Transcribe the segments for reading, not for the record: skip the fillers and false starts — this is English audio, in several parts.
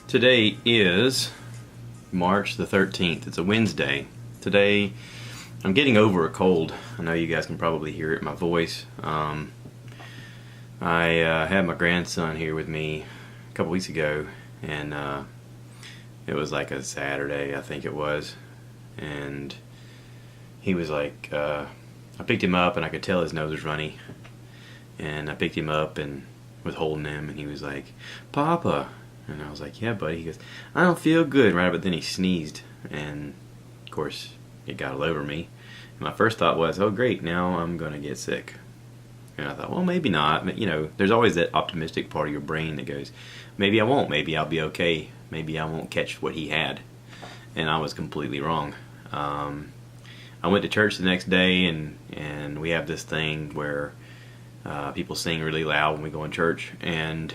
Today is March the 13th. It's a Wednesday. Today, I'm getting over a cold. I know you guys can probably hear it in my voice. I had my grandson here with me a couple weeks ago, and it was like a Saturday, I think it was. And he was like, I picked him up and I could tell his nose was runny. And I picked him up and was holding him, and he was like, "Papa." And I was like, "Yeah, buddy." He goes, "I don't feel good," right? But then he sneezed, and of course, it got all over me. And my first thought was, "Oh, great, now I'm going to get sick." And I thought, well, maybe not. But, there's always that optimistic part of your brain that goes, maybe I won't. Maybe I'll be okay. Maybe I won't catch what he had. And I was completely wrong. I went to church the next day, and we have this thing where people sing really loud when we go in church. And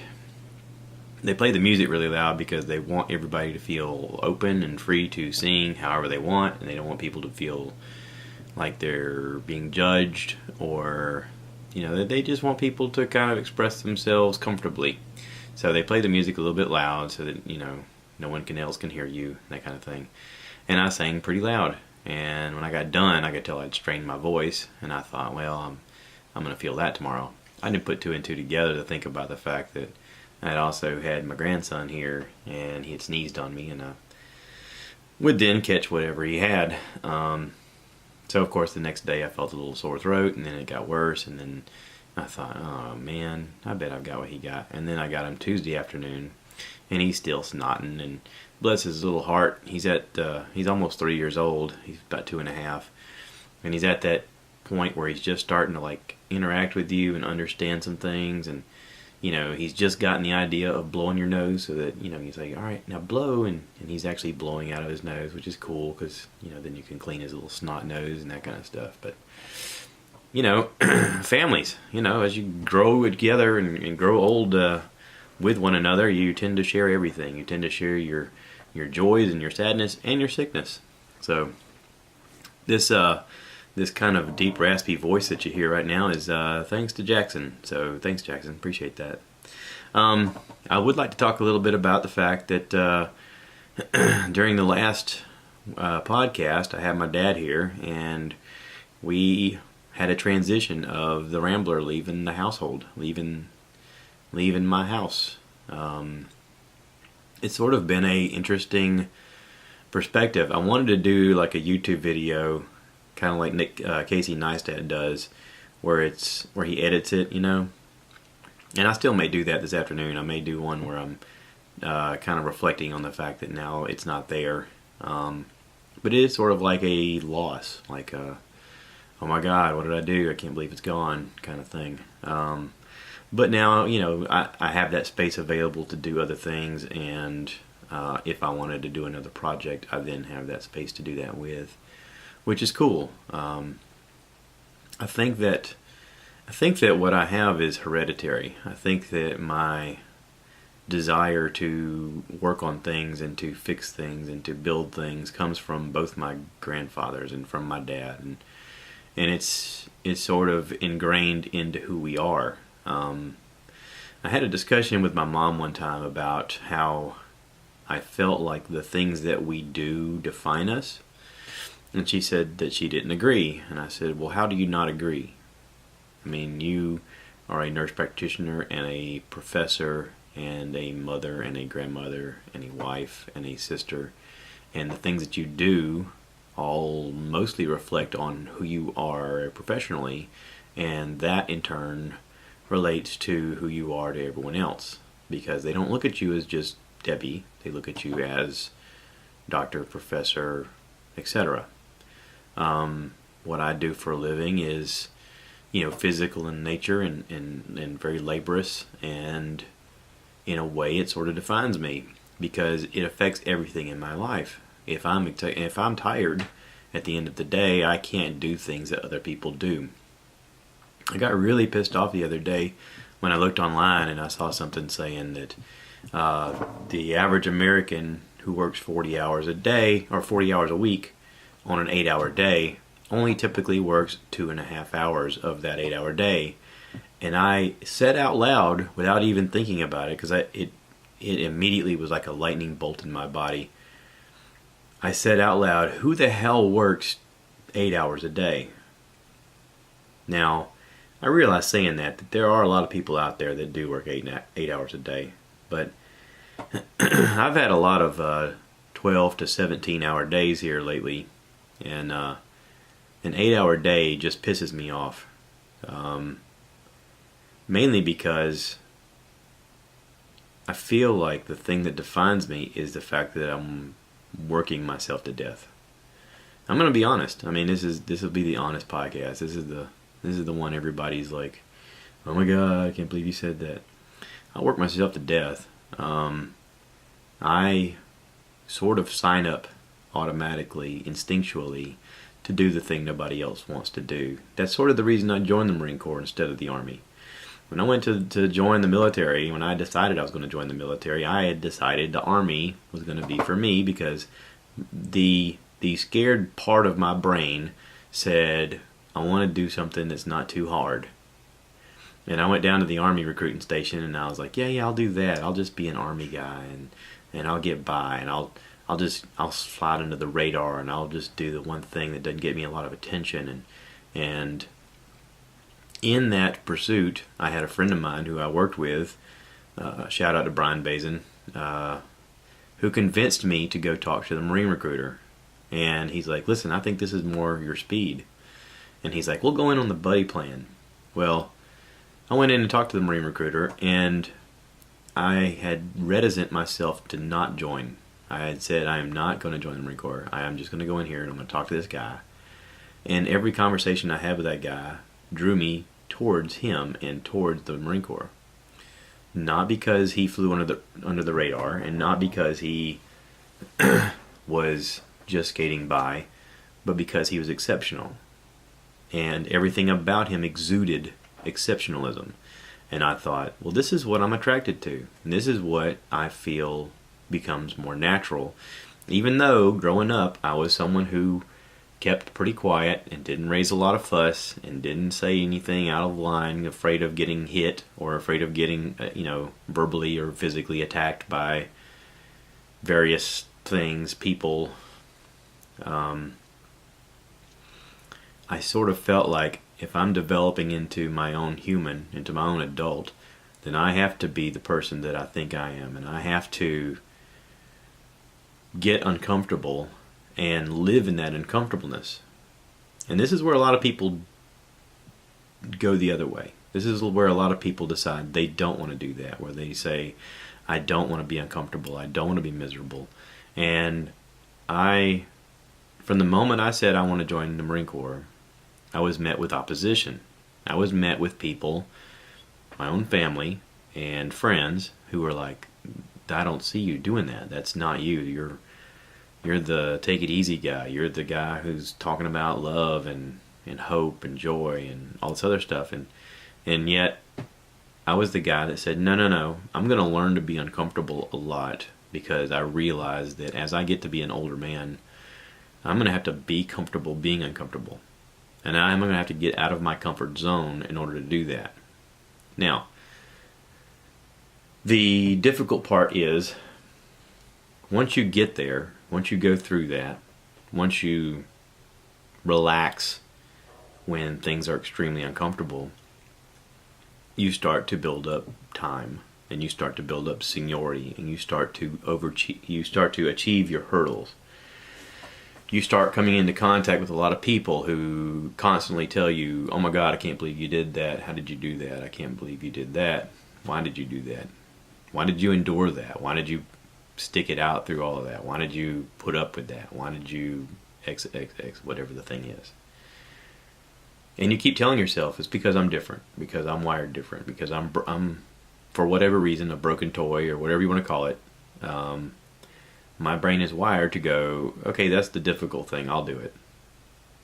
they play the music really loud because they want everybody to feel open and free to sing however they want, and they don't want people to feel like they're being judged, or they just want people to kind of express themselves comfortably. So they play the music a little bit loud so that no one else can hear you, that kind of thing. And I sang pretty loud, and when I got done, I could tell I'd strained my voice, and I thought, well, I'm going to feel that tomorrow. I didn't put two and two together to think about the fact that I'd also had my grandson here, and he had sneezed on me, and I would then catch whatever he had. So, of course, the next day I felt a little sore throat, and then it got worse, and then I thought, oh, man, I bet I've got what he got. And then I got him Tuesday afternoon, and he's still snotting, and bless his little heart, he's almost 3 years old. He's about 2.5, and he's at that point where he's just starting to, interact with you and understand some things, and he's just gotten the idea of blowing your nose, so that, he's like, all right, now blow, and he's actually blowing out of his nose, which is cool, because, then you can clean his little snot nose and that kind of stuff. But, families, as you grow together and grow old with one another, you tend to share everything. You tend to share your joys and your sadness and your sickness. So, this kind of deep, raspy voice that you hear right now is thanks to Jackson. So thanks, Jackson. Appreciate that. I would like to talk a little bit about the fact that during the last podcast, I had my dad here, and we had a transition of the Rambler leaving the household, leaving my house. It's sort of been a interesting perspective. I wanted to do like a YouTube video, kind of like Casey Neistat does, where he edits it, and I still may do that this afternoon. I may do one where I'm kind of reflecting on the fact that now it's not there, but it is sort of like a loss, like oh my God, what did I do? I can't believe it's gone, kind of thing. But now, I have that space available to do other things, and if I wanted to do another project, I then have that space to do that with, which is cool. I think that what I have is hereditary. I think that my desire to work on things and to fix things and to build things comes from both my grandfathers and from my dad, and it's sort of ingrained into who we are. I had a discussion with my mom one time about how I felt like the things that we do define us. And she said that she didn't agree. And I said, well, how do you not agree? I mean, you are a nurse practitioner and a professor and a mother and a grandmother and a wife and a sister. And the things that you do all mostly reflect on who you are professionally. And that, in turn, relates to who you are to everyone else. Because they don't look at you as just Debbie. They look at you as doctor, professor, etc. What I do for a living is, physical in nature and very laborious, and in a way it sort of defines me because it affects everything in my life. If I'm tired at the end of the day, I can't do things that other people do. I got really pissed off the other day when I looked online and I saw something saying that the average American who works 40 hours a day or 40 hours a week on an 8-hour day only typically works 2.5 hours of that 8-hour day. And I said out loud, without even thinking about it, because it it immediately was like a lightning bolt in my body. I said out loud, who the hell works 8 hours a day? Now, I realize saying that there are a lot of people out there that do work 8 hours a day. But I've had a lot of 12 to 17 hour days here lately. And an 8 hour day just pisses me off. Mainly because I feel like the thing that defines me is the fact that I'm working myself to death. I'm gonna be honest. I mean, this will be the honest podcast. This is the one everybody's like, oh my god, I can't believe you said that. I work myself to death. I sort of sign up automatically, instinctually, to do the thing nobody else wants to do. That's sort of the reason I joined the Marine Corps instead of the Army. When I went to join the military, when I decided I was going to join the military, I had decided the Army was going to be for me because the scared part of my brain said, I want to do something that's not too hard. And I went down to the Army recruiting station and I was like, yeah, I'll do that. I'll just be an Army guy and I'll get by and I'll slide under the radar and I'll just do the one thing that doesn't get me a lot of attention. And in that pursuit, I had a friend of mine who I worked with, shout out to Brian Bazin, who convinced me to go talk to the Marine recruiter. And he's like, listen, I think this is more your speed. And he's like, we'll go in on the buddy plan. Well, I went in and talked to the Marine recruiter, and I had reticent myself to not join. I had said, I am not going to join the Marine Corps. I am just going to go in here and I'm going to talk to this guy. And every conversation I had with that guy drew me towards him and towards the Marine Corps. Not because he flew under the radar, and not because he was just skating by, but because he was exceptional. And everything about him exuded exceptionalism. And I thought, well, this is what I'm attracted to. And this is what I feel becomes more natural. Even though growing up I was someone who kept pretty quiet and didn't raise a lot of fuss and didn't say anything out of line, afraid of getting hit or afraid of getting verbally or physically attacked by various things, people. I sort of felt like if I'm developing into my own human, into my own adult, then I have to be the person that I think I am, and I have to get uncomfortable and live in that uncomfortableness. And this is where a lot of people go the other way. This is where a lot of people decide they don't want to do that, where they say, I don't want to be uncomfortable, I don't want to be miserable. And from the moment I said I want to join the Marine Corps, I was met with opposition. I was met with people, my own family and friends, who were like, I don't see you doing that. That's not you. You're the take it easy guy. You're the guy who's talking about love and hope and joy and all this other stuff. And yet I was the guy that said, no, I'm going to learn to be uncomfortable a lot, because I realize that as I get to be an older man, I'm going to have to be comfortable being uncomfortable. And I'm going to have to get out of my comfort zone in order to do that. Now, the difficult part is, once you get there, once you go through that, once you relax when things are extremely uncomfortable, you start to build up time, and you start to build up seniority, and you start to achieve your hurdles. You start coming into contact with a lot of people who constantly tell you, oh my God, I can't believe you did that. How did you do that? I can't believe you did that. Why did you do that? Why did you endure that? Why did you stick it out through all of that? Why did you put up with that? Why did you X, whatever the thing is? And you keep telling yourself, it's because I'm different, because I'm wired different, because I'm for whatever reason, a broken toy or whatever you want to call it. My brain is wired to go, okay, that's the difficult thing, I'll do it.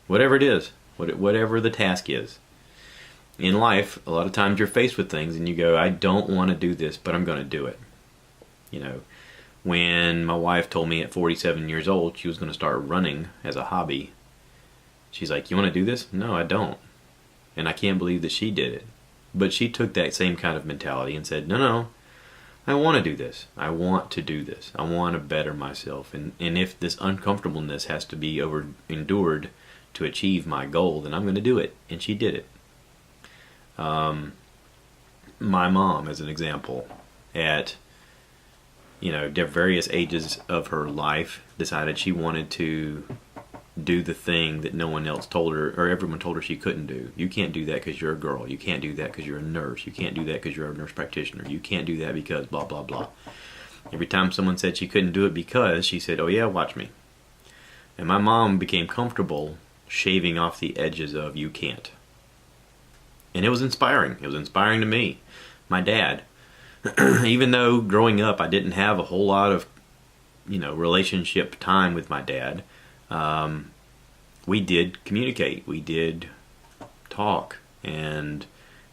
Whatever it is, whatever the task is. In life, a lot of times you're faced with things and you go, I don't want to do this, but I'm going to do it. When my wife told me at 47 years old she was going to start running as a hobby, she's like, you want to do this? No, I don't. And I can't believe that she did it. But she took that same kind of mentality and said, no, I want to do this. I want to do this. I want to better myself. And if this uncomfortableness has to be endured to achieve my goal, then I'm going to do it. And she did it. My mom, as an example, at various ages of her life, decided she wanted to do the thing that no one else told her, or everyone told her she couldn't do. You can't do that because you're a girl. You can't do that because you're a nurse. You can't do that because you're a nurse practitioner. You can't do that because blah, blah, blah. Every time someone said she couldn't do it because, she said, oh yeah, watch me. And my mom became comfortable shaving off the edges of you can't. And it was inspiring. It was inspiring to me. My dad, even though growing up I didn't have a whole lot of, relationship time with my dad, we did communicate. We did talk. And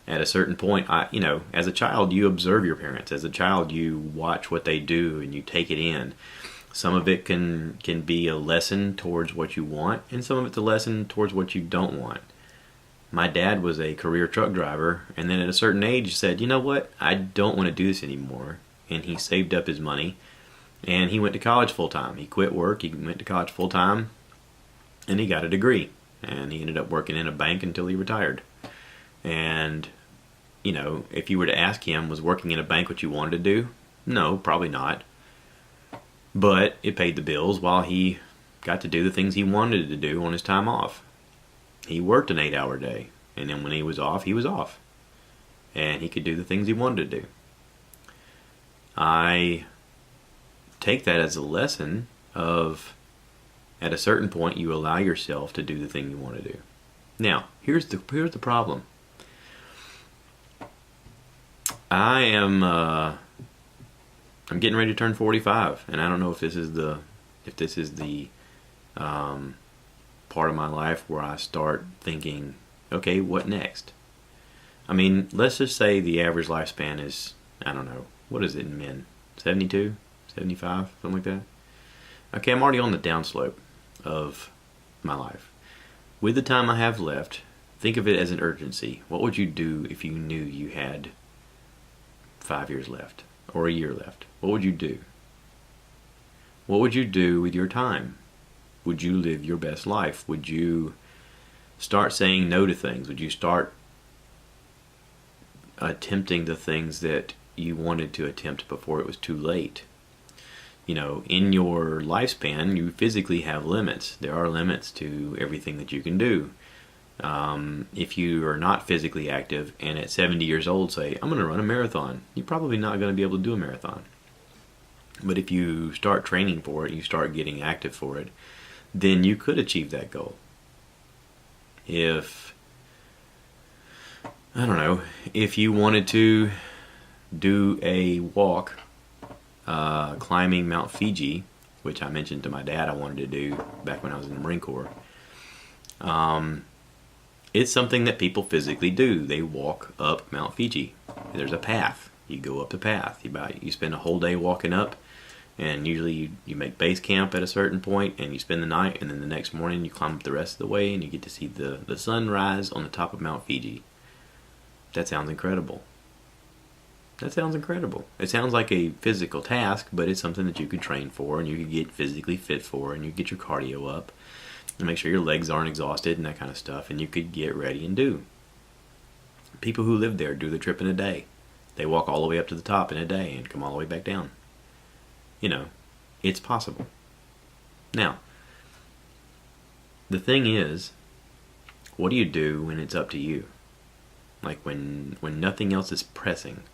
at a certain point, as a child, you observe your parents. As a child, you watch what they do and you take it in. Some of it can be a lesson towards what you want, and some of it's a lesson towards what you don't want. My dad was a career truck driver, and then at a certain age said, you know what, I don't want to do this anymore. And he saved up his money, and he went to college full time. He quit work, he went to college full time, and he got a degree. And he ended up working in a bank until he retired. And, if you were to ask him, was working in a bank what you wanted to do? No, probably not. But it paid the bills while he got to do the things he wanted to do on his time off. He worked an 8-hour day, and then when he was off, and he could do the things he wanted to do. I take that as a lesson of, at a certain point, you allow yourself to do the thing you want to do. Now, here's the problem. I'm getting ready to turn 45, and I don't know if this is the part of my life where I start thinking, okay, what next? I mean, let's just say the average lifespan is, I don't know, what is it in men? 72? 75? Something like that? Okay, I'm already on the downslope of my life. With the time I have left, think of it as an urgency. What would you do if you knew you had 5 years left or a year left? What would you do? What would you do with your time? Would you live your best life? Would you start saying no to things? Would you start attempting the things that you wanted to attempt before it was too late? In your lifespan, you physically have limits. There are limits to everything that you can do. If you are not physically active and at 70 years old say, I'm going to run a marathon, you're probably not going to be able to do a marathon. But if you start training for it, you start getting active for it, then you could achieve that goal. If you wanted to do a walk climbing Mount Fiji, which I mentioned to my dad I wanted to do back when I was in the Marine Corps, it's something that people physically do. They walk up Mount Fiji. There's a path. You go up the path. You spend a whole day walking up, and usually you make base camp at a certain point, and you spend the night, and then the next morning you climb up the rest of the way, and you get to see the sunrise on the top of Mount Fiji. That sounds incredible. It sounds like a physical task, but it's something that you could train for, and you could get physically fit for, and you get your cardio up, and make sure your legs aren't exhausted and that kind of stuff, and you could get ready and do. People who live there do the trip in a day. They walk all the way up to the top in a day and come all the way back down. It's possible. Now, the thing is, what do you do when it's up to you? Like when nothing else is pressing?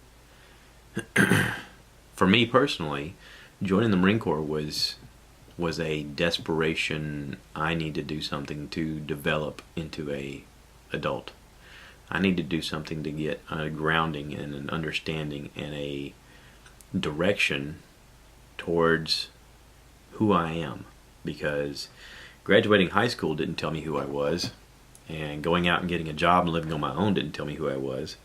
For me personally, joining the Marine Corps was a desperation. I need to do something to develop into a adult. I need to do something to get a grounding and an understanding and a direction towards who I am. Because graduating high school didn't tell me who I was, and going out and getting a job and living on my own didn't tell me who I was.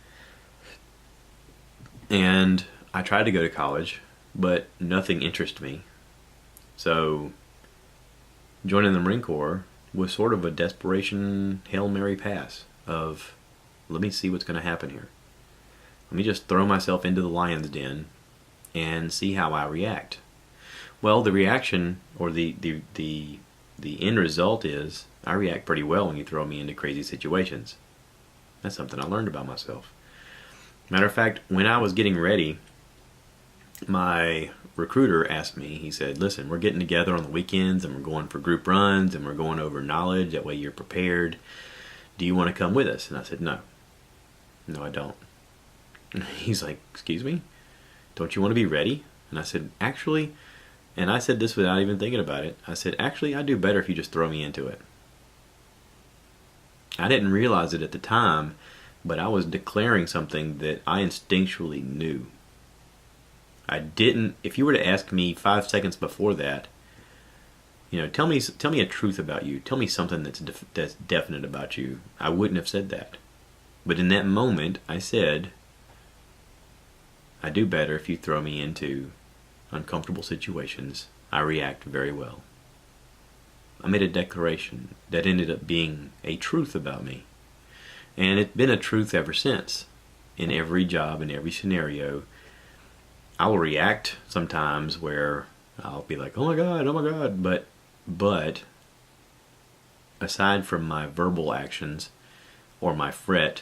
And I tried to go to college, but nothing interested me. So joining the Marine Corps was sort of a desperation Hail Mary pass of, let me see what's going to happen here. Let me just throw myself into the lion's den and see how I react. Well, the reaction, or the end result is I react pretty well when you throw me into crazy situations. That's something I learned about myself. Matter of fact, when I was getting ready, my recruiter asked me, he said, listen, we're getting together on the weekends and we're going for group runs and we're going over knowledge. That way you're prepared. Do you want to come with us? And I said, no. No, I don't. And he's like, excuse me? Don't you want to be ready? And I said, actually, and I said this without even thinking about it. I said, actually, I do better if you just throw me into it. I didn't realize it at the time, but I was declaring something that I instinctually knew. I didn't, if you were to ask me 5 seconds before that, tell me a truth about you. Tell me something that's definite about you. I wouldn't have said that. But in that moment, I said, I do better if you throw me into uncomfortable situations. I react very well. I made a declaration that ended up being a truth about me. And it's been a truth ever since. In every job, in every scenario, I will react sometimes where I'll be like, oh my God. But aside from my verbal actions or my fret,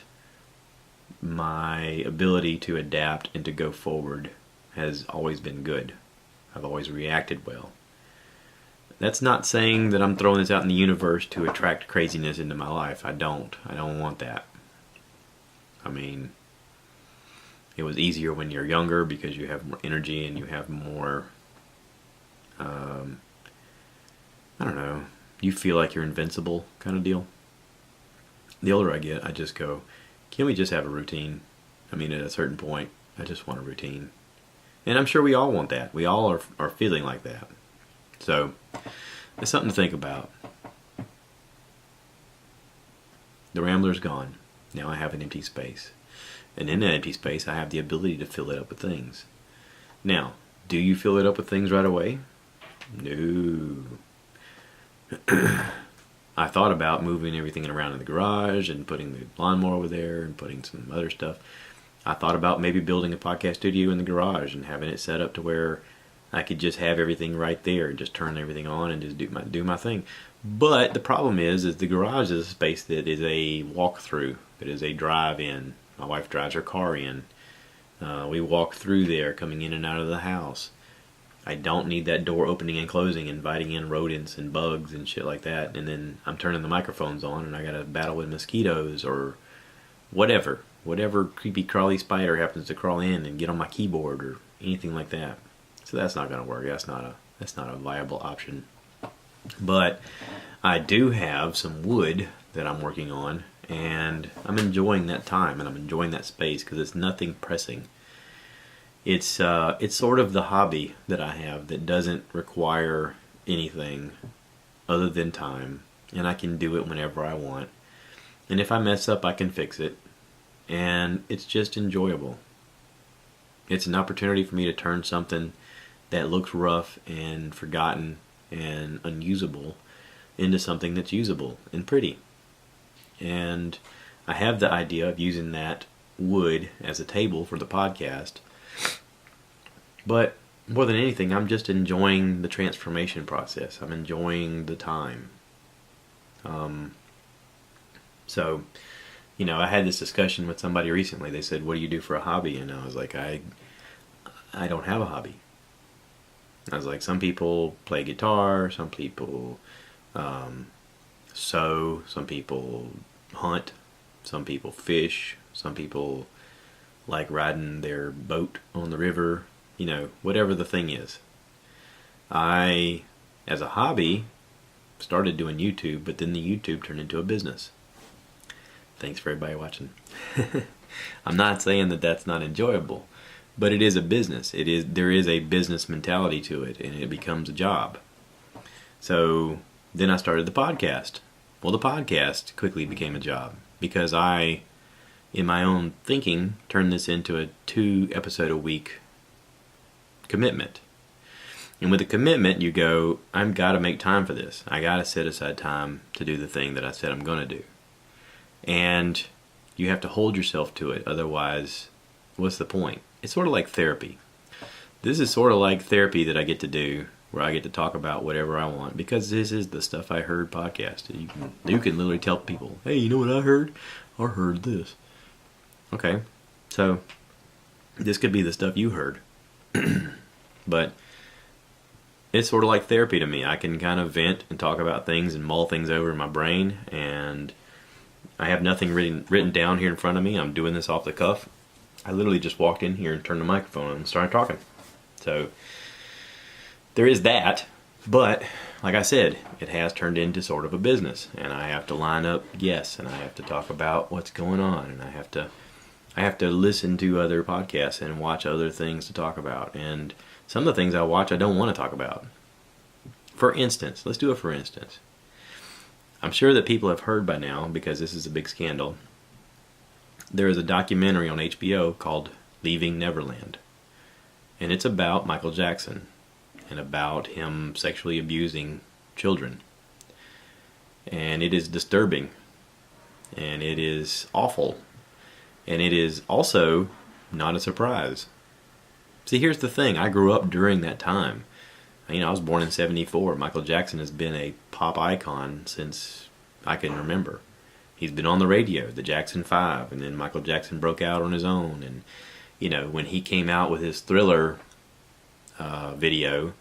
my ability to adapt and to go forward has always been good. I've always reacted well. That's not saying that I'm throwing this out in the universe to attract craziness into my life. I don't want that. I mean, it was easier when you're younger because you have more energy and you have more, I don't know, you feel like you're invincible kind of deal. The older I get, I just go, can we just have a routine? I mean, at a certain point, I just want a routine. And I'm sure we all want that. We all are feeling like that. So, it's something to think about. The Rambler's gone. Now I have an empty space. And in that empty space, I have the ability to fill it up with things. Now, do you fill it up with things right away? No. I thought about moving everything around in the garage and putting the lawnmower over there and putting some other stuff. I thought about maybe building a podcast studio in the garage and having it set up to where I could just have everything right there and just turn everything on and just do my thing. But the problem is the garage is a space that is a walk-through. It is a drive-in. My wife drives her car in. We walk through there, coming in and out of the house. I don't need that door opening and closing, inviting in rodents and bugs and shit like that. And then I'm turning the microphones on and I gotta battle with mosquitoes or whatever creepy crawly spider happens to crawl in and get on my keyboard or anything like that. So that's not gonna work. That's not a viable option. But I do have some wood that I'm working on, and I'm enjoying that time and I'm enjoying that space because it's nothing pressing. It's sort of the hobby that I have that doesn't require anything other than time, and I can do it whenever I want. And if I mess up, I can fix it, and it's just enjoyable. It's an opportunity for me to turn something that looks rough and forgotten and unusable into something that's usable and pretty. And I have the idea of using that wood as a table for the podcast. But more than anything, I'm just enjoying the transformation process. I'm enjoying the time. So, I had this discussion with somebody recently. They said, what do you do for a hobby? And I was like, I don't have a hobby. I was like, some people play guitar, some people sew, some people hunt, some people fish, some people like riding their boat on the river, whatever the thing is. I, as a hobby, started doing YouTube, but then the YouTube turned into a business. Thanks for everybody watching. I'm not saying that that's not enjoyable, but it is a business. There is a business mentality to it, and it becomes a job. So then I started the podcast. Well, the podcast quickly became a job because I, in my own thinking, turned this into a 2-episode-a-week commitment. And with a commitment, you go, I've got to make time for this. I got to set aside time to do the thing that I said I'm going to do. And you have to hold yourself to it. Otherwise, what's the point? It's sort of like therapy. this is sort of like therapy that I get to do, where I get to talk about whatever I want, because this is the Stuff I Heard podcast. You can literally tell people, hey, you know what I heard? I heard this. Okay, so this could be the stuff you heard. But it's sort of like therapy to me. I can kind of vent and talk about things and mull things over in my brain, and I have nothing written down here in front of me. I'm doing this off the cuff. I literally just walked in here and turned the microphone on and started talking. So there is that, but like I said, it has turned into sort of a business, and I have to line up guests, and I have to talk about what's going on, and I have to listen to other podcasts and watch other things to talk about. And some of the things I watch I don't want to talk about. For instance, let's do it for instance. I'm sure that people have heard by now, because this is a big scandal. There is a documentary on HBO called Leaving Neverland. And it's about Michael Jackson and about him sexually abusing children. And it is disturbing. And it is awful. And it is also not a surprise. See, here's the thing. I grew up during that time. I was born in 1974. Michael Jackson has been a pop icon since I can remember. He's been on the radio, the Jackson 5, and then Michael Jackson broke out on his own. And, when he came out with his Thriller video,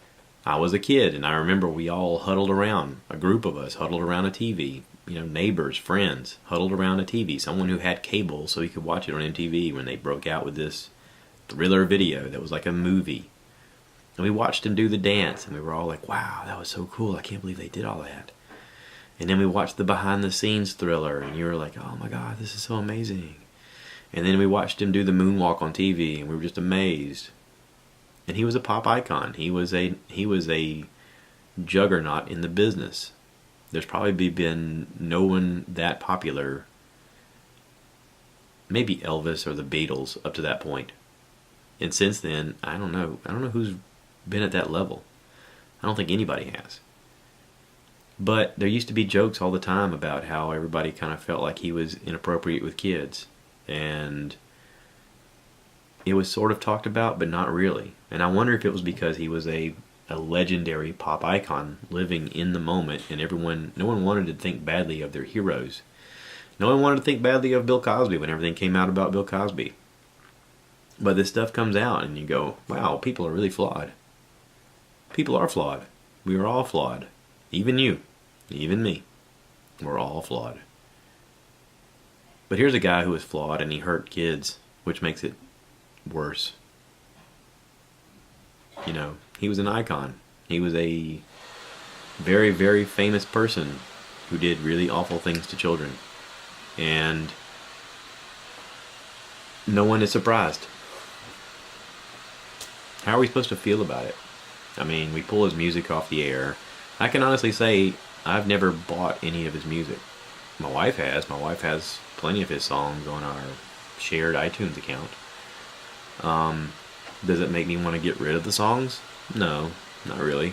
I was a kid, and I remember we all huddled around, a group of us huddled around a TV, neighbors, friends, huddled around a TV, someone who had cable so he could watch it on MTV when they broke out with this Thriller video that was like a movie. And we watched him do the dance, and we were all like, wow, that was so cool. I can't believe they did all that. And then we watched the behind-the-scenes Thriller, and you were like, oh my God, this is so amazing. And then we watched him do the moonwalk on TV, and we were just amazed. And he was a pop icon. He was a juggernaut in the business. There's probably been no one that popular, maybe Elvis or the Beatles up to that point. And since then, I don't know who's been at that level. I don't think anybody has. But there used to be jokes all the time about how everybody kind of felt like he was inappropriate with kids. And it was sort of talked about, but not really. And I wonder if it was because he was a legendary pop icon living in the moment, and no one wanted to think badly of their heroes. No one wanted to think badly of Bill Cosby when everything came out about Bill Cosby. But this stuff comes out, and you go, wow, people are really flawed. People are flawed. We are all flawed. Even you. Even me. We're all flawed. But here's a guy who is flawed, and he hurt kids, which makes it worse. He was an icon. He was a very, very famous person who did really awful things to children. And no one is surprised. How are we supposed to feel about it? We pull his music off the air. I can honestly say I've never bought any of his music. My wife has. My wife has plenty of his songs on our shared iTunes account. Does it make me want to get rid of the songs? No, not really.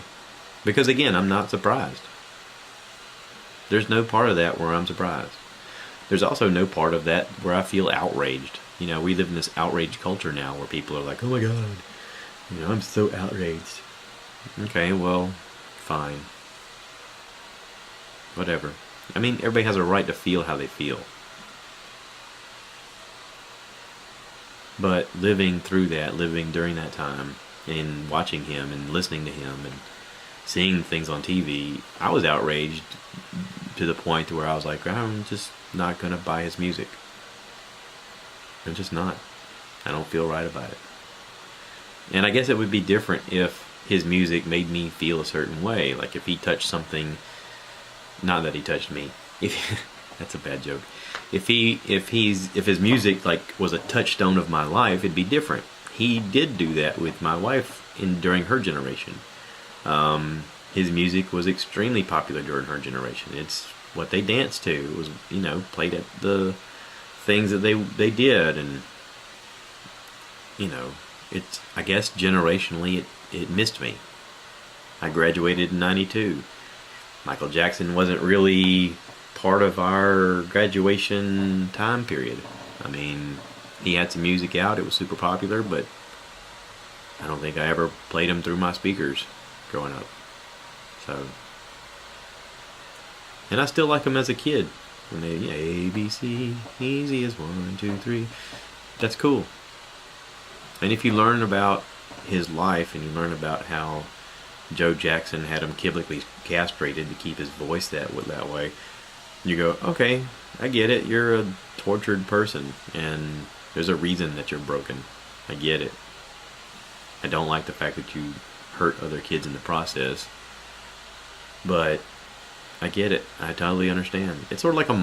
Because again, I'm not surprised. There's no part of that where I'm surprised. There's also no part of that where I feel outraged. We live in this outrage culture now where people are like, oh my God, I'm so outraged. Okay, well, fine. Whatever. Everybody has a right to feel how they feel. But living through that, living during that time, and watching him and listening to him and seeing things on TV, I was outraged to the point where I was like, I'm just not going to buy his music. I'm just not. I don't feel right about it. And I guess it would be different if his music made me feel a certain way. Like if he touched something, not that he touched me. That's a bad joke. If his music was a touchstone of my life, it'd be different. He did do that with my wife during her generation. His music was extremely popular during her generation. It's what they danced to. It was played at the things that they did, and it's, I guess generationally it missed me. I graduated in 92. Michael Jackson wasn't really part of our graduation time period. He had some music out, it was super popular, but I don't think I ever played them through my speakers growing up. So, and I still like them as a kid. When they, A, B, C, easy as 1, 2, 3. That's cool. And if you learn about his life and you learn about how Joe Jackson had him chemically castrated to keep his voice that way, you go, okay, I get it. You're a tortured person and there's a reason that you're broken. I get it. I don't like the fact that you hurt other kids in the process, but I get it. I totally understand. It's sort of like a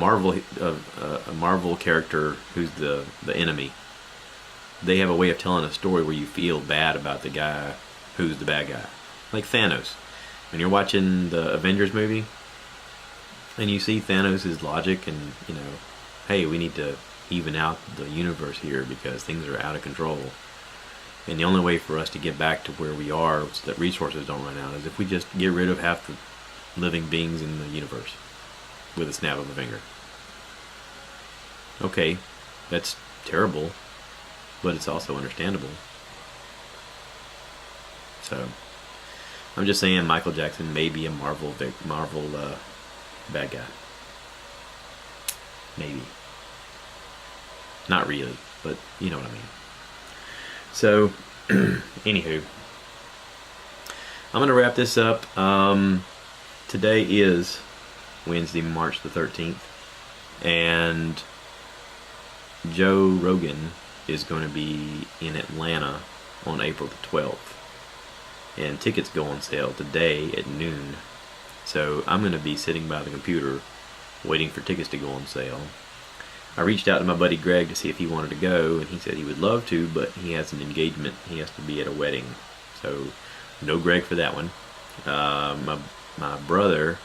Marvel character who's the enemy. They have a way of telling a story where you feel bad about the guy who's the bad guy. Like Thanos. When you're watching the Avengers movie and you see Thanos' logic and, hey, we need to even out the universe here because things are out of control. And the only way for us to get back to where we are so that resources don't run out is if we just get rid of half the living beings in the universe with a snap of a finger. Okay, that's terrible, but it's also understandable. So, I'm just saying Michael Jackson may be a Marvel bad guy. Maybe. Not really, but you know what I mean. So, anywho, I'm going to wrap this up. Today is Wednesday, March the 13th, and Joe Rogan is going to be in Atlanta on April the 12th, and tickets go on sale today at noon. So I'm going to be sitting by the computer waiting for tickets to go on sale. I reached out to my buddy Greg to see if he wanted to go, and he said he would love to, but he has an engagement. He has to be at a wedding, so no Greg for that one. My brother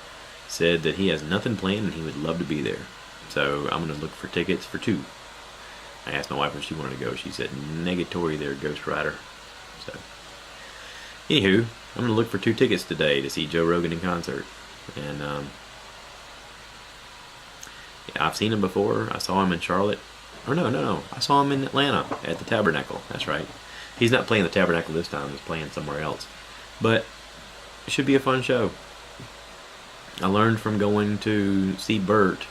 said that he has nothing planned and he would love to be there. So I'm going to look for tickets for 2. I asked my wife if she wanted to go. She said, negatory there, Ghost Rider. So, anywho, I'm going to look for 2 tickets today to see Joe Rogan in concert. And I've seen him before. I saw him in Charlotte. Or no. I saw him in Atlanta at the Tabernacle. That's right. He's not playing the Tabernacle this time. He's playing somewhere else. But it should be a fun show. I learned from going to see Bert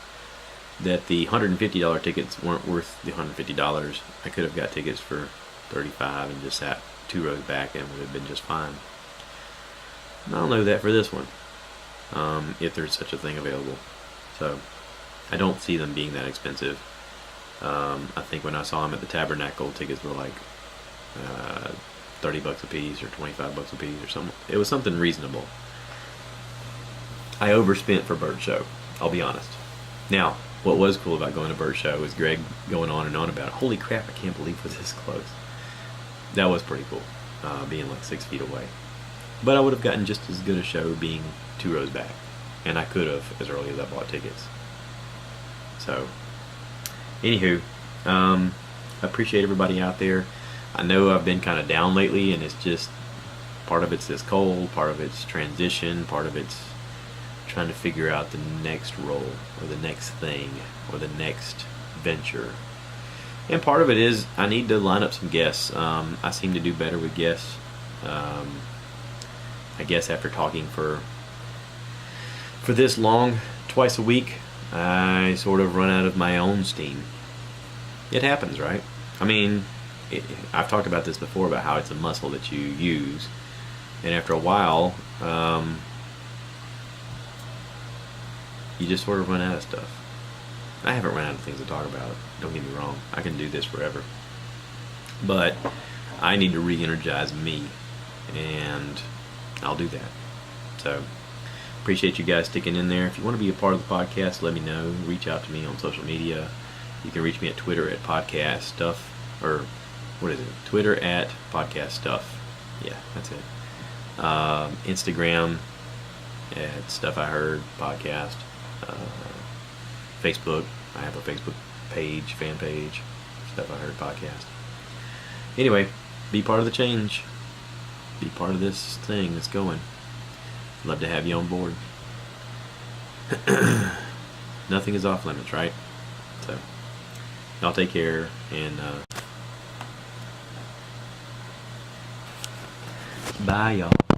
that the $150 tickets weren't worth the $150. I could have got tickets for $35 and just sat 2 rows back and would have been just fine. And I'll know that for this one, if there's such a thing available. So I don't see them being that expensive. I think when I saw them at the Tabernacle, tickets were like $30 a piece or $25 a piece or something. It was something reasonable. I overspent for Bert's show, I'll be honest. Now, what was cool about going to Bert's show was Greg going on and on about, holy crap, I can't believe we're this close. That was pretty cool, being like 6 feet away. But I would have gotten just as good a show being 2 rows back. And I could have as early as I bought tickets. So, anywho, I appreciate everybody out there. I know I've been kind of down lately, and it's just, part of it's this cold, part of it's transition, part of it's trying to figure out the next role, or the next thing, or the next venture. And part of it is I need to line up some guests. I seem to do better with guests. I guess after talking for this long, twice a week, I sort of run out of my own steam. It happens, right? I mean, I've talked about this before, about how it's a muscle that you use, and after a while, you just sort of run out of stuff. I haven't run out of things to talk about, don't get me wrong. I can do this forever. But I need to re-energize me, and I'll do that. So, appreciate you guys sticking in there. If you want to be a part of the podcast, let me know. Reach out to me on social media. You can reach me at Twitter at podcast stuff, or what is it? Twitter at podcast stuff. Yeah, that's it. Instagram at Stuff I Heard Podcast. Facebook, I have a Facebook page, fan page, Stuff I Heard Podcast. Anyway, be part of the change. Be part of this thing that's going. Love to have you on board. Nothing is off limits, right? So, y'all take care, and Bye, y'all.